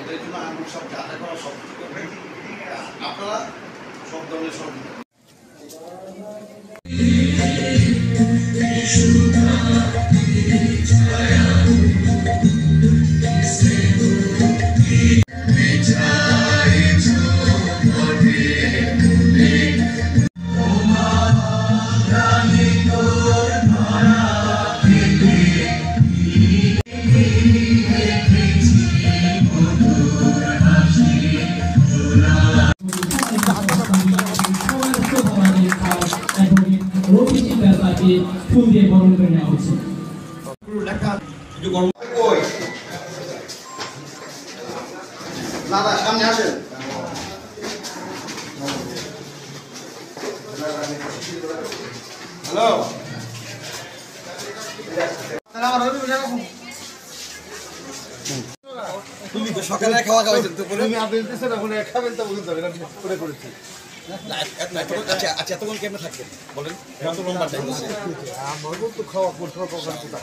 এটার জন্য আমরা সব যা যা করা সব কিছু করবেন, আপনারা সব ধরনের সহযোগিতা ফুল দিয়ে বরণ করে নেওয়া হচ্ছে। দাদা সামনে আসেন। হ্যালো, তুমি তো সকালে খাওয়া খাওয়াইছেন তো বলে তুমি আপনি দিতেছেন এখন খাবেন তো বুঝতে হবে না করে করেছি। আচ্ছা আচ্ছা, এতক্ষণ কেমন থাকবেন বলেন? এত লম্বা টাইম আছে আমার তো খাওয়া করতে হবে কখন কোথা